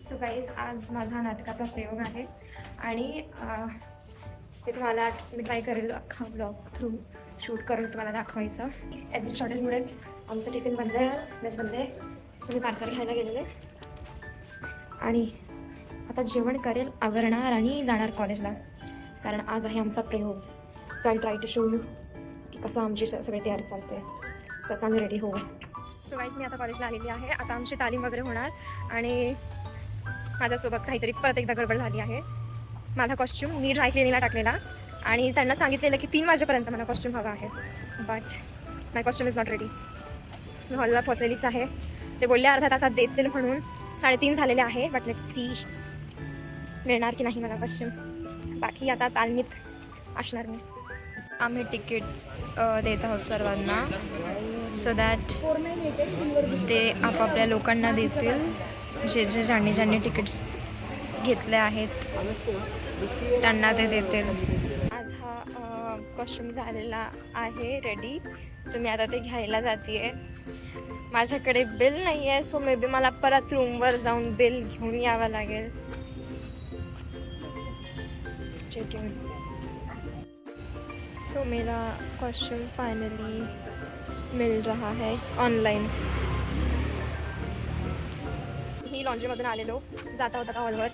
So guys आज माझा नाटकाचा प्रयोग आहे आणि ते तुम्हाला मी ट्राय करेल अख्खा ब्लॉग थ्रू शूट करून तुम्हाला दाखवायचं. ॲडमिशन शॉर्टेजमुळे आमचं टिफिन बनलं आहे, आज मेस बनले. सो मी पार्सल खायला गेलेले आणि आता जेवण करेल, आवरणार आणि जाणार कॉलेजला, कारण आज आहे आमचा प्रयोग. So I try to show you की कसं आमची सगळी तयारी चालते, कसं आम्ही रेडी होऊ. सो गाईज मी आता कॉलेजला आलेली आहे. आता आमची तालीम वगैरे होणार आणि माझ्यासोबत काहीतरी परत एकदा गडबड झाली आहे. माझा कॉस्ट्यूम मी ड्राय क्लिनिंगला टाकलेला आणि त्यांना सांगितलेलं की 3 वाजेपर्यंत मला कॉस्ट्यूम हवा आहे, but my costume is not ready. मी हॉलला पोचलेलीच आहे. ते बोलले अर्ध्या तासात देतील म्हणून. 3:30 झालेले आहे, बट लेट्स सी मिळणार की नाही मला कॉस्ट्यूम. बाकी आता तालमीत असणार मी. आम्ही तिकीट्स देत आहोत सर्वांना, सो दॅट ते आपापल्या लोकांना देतील. ज्यांनी तिकीट्स घेतले आहेत त्यांना ते देतील. आज हा कॉस्ट्यूम झालेला आहे रेडी. सो मी आता ते घ्यायला जाते. माझ्याकडे बिल नाही आहे, सो मे बी मला परत रूमवर जाऊन बिल घेऊन यावं लागेल. Stay tune. सो मेरा कॉस्ट्यूम फाइनली मिल रहा है ऑनलाइन. ही लॉन्ड्रीमधून आलेलो, जाता होता हॉलवर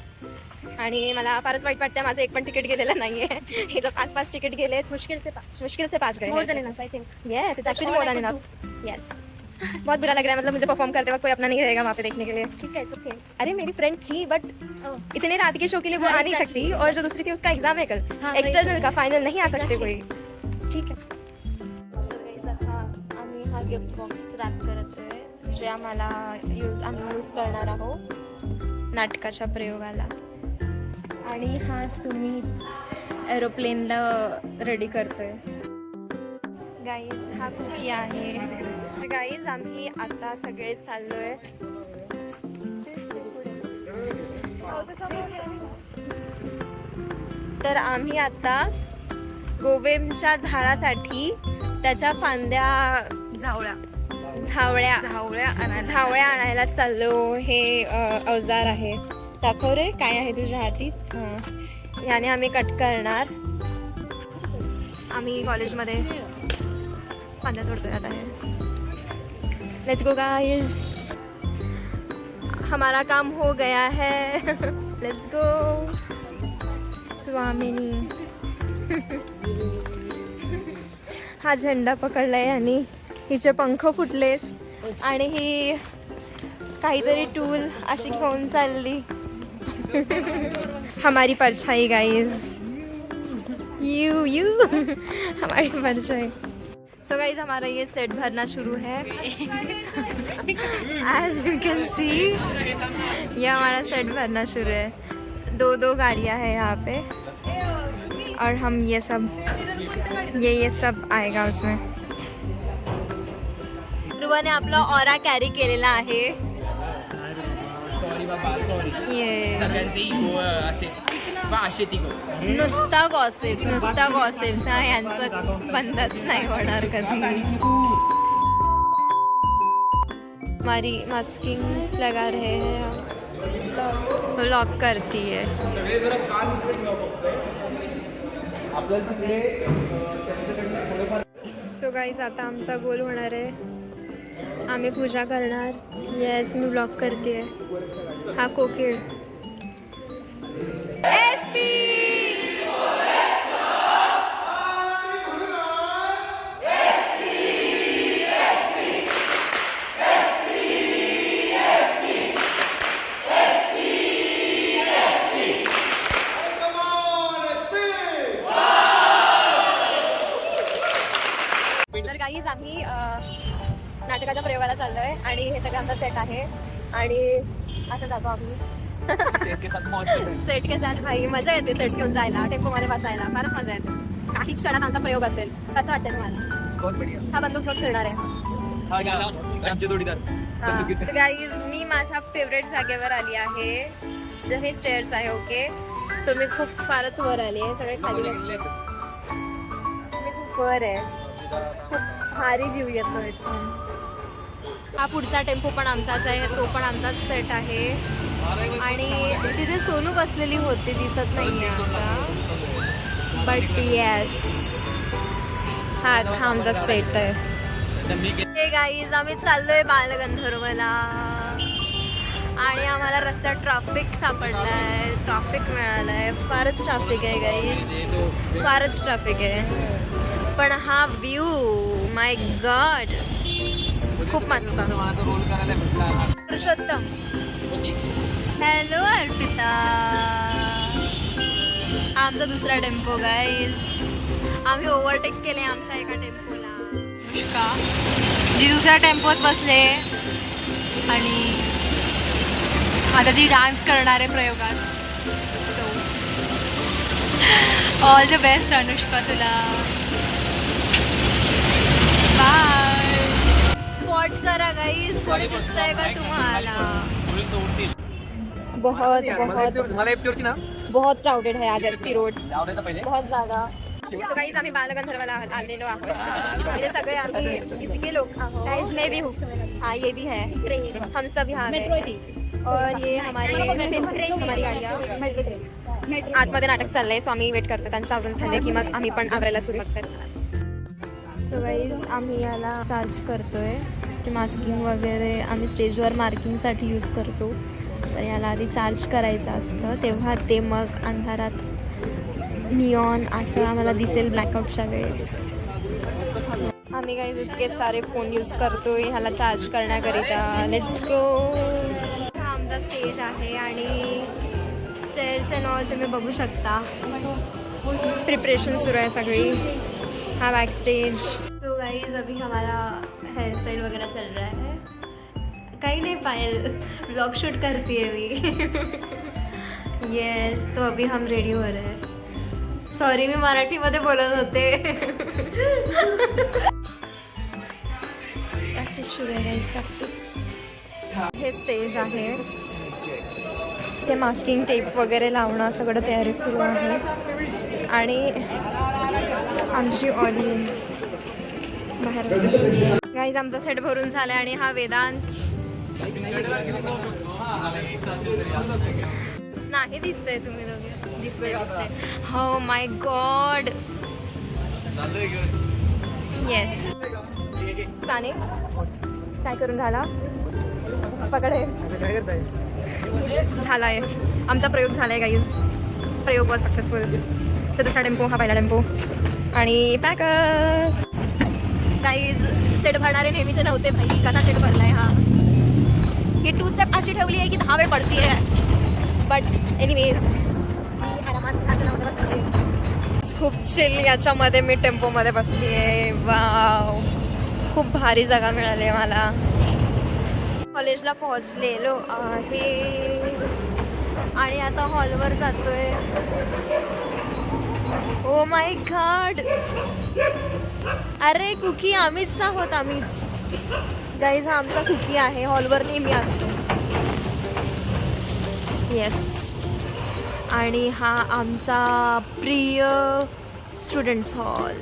आणि मला फारच वाईट वाटतं. माझं एक पण तिकीट गेलेलं नाही आहे. इथं 5 तिकीट गेले. मुश्किल से 5 गए. More than enough I think. Yes it's actually more than enough. Yes बहुत बुरा लग रहा है, मतलब मुझे परफॉर्म करते वक्त कोई अपना नहीं रहेगा वहाँ पे देखने के लिए. ठीक है, इट्स ओके. अरे मेरी फ्रेंड थी बट इतने रात के शो के लिए वो आ नहीं सकती, और जो दूसरी थी उसका एग्जाम है कल, एक्सटर्नल का, फाइनल नहीं आ सकते कोई. ठीक है. आम्ही हा गिफ्ट बॉक्स रॅप करत आहे जे आम्हाला आम्ही यूज करणार आहोत नाटकाच्या प्रयोगाला. आणि हा सुमित एरोप्लेनला रेडी करतोय. गाईज हा कुकी आहे. गाईज आम्ही आता सगळे चाललोय. तर आम्ही आता गोवेमच्या झाडासाठी त्याच्या फांद्या झावळ्या आणायला चाललो. हे अवजार आहे. दाखव रे काय आहे तुझ्या हातीत. याने आम्ही कट करणार. आम्ही कॉलेजमध्ये फांद्या तोडतोय आता. हे लेट्स गो गाइस, हमारा काम हो गया है. Let's go. स्वामिनी हा झेंडा पकडलाय आणि हिचे पंख फुटले आणि ही काहीतरी टूल अशी घेऊन चालली. हमारी परछाई गाइज, यू हमारी परछाई. सो गाइज हमारा ये सेट भरना शुरू है. एज यू कैन सी ये हमारा सेट भरना शुरू है. 2 गाड़ियाँ हैं यहाँ पे और हम ये सब आएगा उसमें. ध्रुवाने आपला ऑरा कॅरी केलेला आहे. नुसता गॉसिप्स हा यांचं बंदच नाही होणार कधी. हमारी मास्किंग लगा रहे हैं, व्लॉग करती है. सो गाईज आता आमचा गोल होणार आहे. आम्ही पूजा करणार. येस मी व्लॉग करते. हा कोकिळ. तर गाईज आम्ही नाटकाच्या प्रयोगाला चाललोय आणि हे सगळं आमचा सेट आहे आणि असं जातो आम्ही सेट के साथ. भाई मजा येते सेट घेऊन जायला, टेम्पोमध्ये बसायला फारच मजा येते. काही क्षणात आमचा प्रयोग असेल. कसं वाटतं तुम्हाला? हा बंदूक घेऊन फिरणार आहे. गाईज मी माझ्या फेवरेट जागेवर आली आहे, जे हे स्टेअर्स आहे. ओके, सो मी फारच वर आली आहे. सगळे खाली बसले. मी खूप वर आहे. खूप भारी व्ह्यू येतो. हा पुढचा टेम्पो पण आमचाच आहे, तो पण आमचाच सेट आहे. आणि तिथे सोनू बसलेली होती, दिसत नाही आता. बट येस, हा आमचा सेट आहे. हे गाईज, आम्ही चाललोय बालगंधर्वला आणि आम्हाला रस्त्यात ट्रॅफिक सापडलाय, ट्रॅफिक मिळालंय. फारच ट्रॅफिक आहे गाईज, फारच ट्रॅफिक आहे. पण हा व्ह्यू, माय गॉड, खूप मस्त. पुरुषोत्तम, हॅलो अर्पिता. आमचा दुसरा टेम्पो गाईज, आम्ही ओव्हरटेक केले आमच्या एका टेम्पोला. अनुष्का जी दुसऱ्या टेम्पोत बसले आणि आता ती डान्स करणार आहे प्रयोगात. ऑल द बेस्ट अनुष्का तुला. बाय. स्पॉट करा गाईज, कोणी दिसतंय का तुम्हाला? बहुत बहुत क्राउडेड है आज एफसी रोड, बहुत ज्यादा. सो गाइस, आम्ही बालगंधर्वला आलेलो आहोत. इथे सगळे आम्ही इतके लोक आहोत. गाइस, मैं भी हूँ. हाँ, ये भी है, हम सब यहाँ हैं. और ये हमारी गाड़ियाँ. आतमध्ये नाटक चाललंय, सो आम्ही वेट करतो त्यांचं आवरून झालं की मग आम्ही पण आवरायला सुरुवात करणार. सो गाईज, आम्ही याला चार्ज करतोय. ते मास्किंग वगैरे आम्ही स्टेजवर मार्किंगसाठी यूज करतो. तर याला आधी चार्ज करायचं असतं, तेव्हा ते मग अंधारात निऑन असं आम्हाला दिसेल ब्लॅकआउटच्या वेळेस. आम्ही काही इतके सारे फोन यूज करतो ह्याला चार्ज करण्याकरिता. Let's go. हा आमचा स्टेज आहे आणि स्टेअर्स अँड ऑल तुम्ही बघू शकता. प्रिपरेशन सुरू आहे सगळी. हा बॅक स्टेज. तो गाइस, अभी हमारा हेयर स्टाइल वगैरह चल रहा है. काही नाही, पायल व्लॉग शूट करती है मी. येस, तो अभी हम रेडी हो रहे हैं. सॉरी, मी मराठीमध्ये बोलत होते. प्रॅक्टिस सुरू आहे गाईज, प्रॅक्टिस. हे स्टेज आहे, ते मास्किंग टेप वगैरे लावणं सगळं तयारी सुरू आहे. आणि आमची ऑडियन्स बाहेर. गाईज, आमचा सेट भरून झाला आणि हा वेदांत नाही दिसतंय. तुम्ही दोघे दिसतंय. हो माय गॉड. येस. साने काय करून झाला? पकडे झालाय. आमचा प्रयोग झालाय गाईज. प्रयोग वॉज सक्सेसफुल. तर दुसरा टेम्पो, हा पहिला टेम्पो आणि पॅक. गाईज, सेट भरणारे नेहमीचे नव्हते भाई. कसा सेट भरलाय हा. ही 2 स्टेप अशी ठेवली आहे की 10 वेळ पडती आहे. बट एनिवेज, मी आरामात खूप चिल याच्यामध्ये मी टेम्पोमध्ये बसली आहे. वाव, खूप भारी जागा मिळाली आहे मला. कॉलेजला पोहोचलेलो आहे आणि आता हॉलवर जातोय. Oh my God. अरे कुकी आम्हीच आहोत, आम्हीच. गाईज, हा आमचा कुकी आहे, हॉलवर नेहमी असतो. येस. आणि हा आमचा प्रिय स्टुडंट्स हॉल.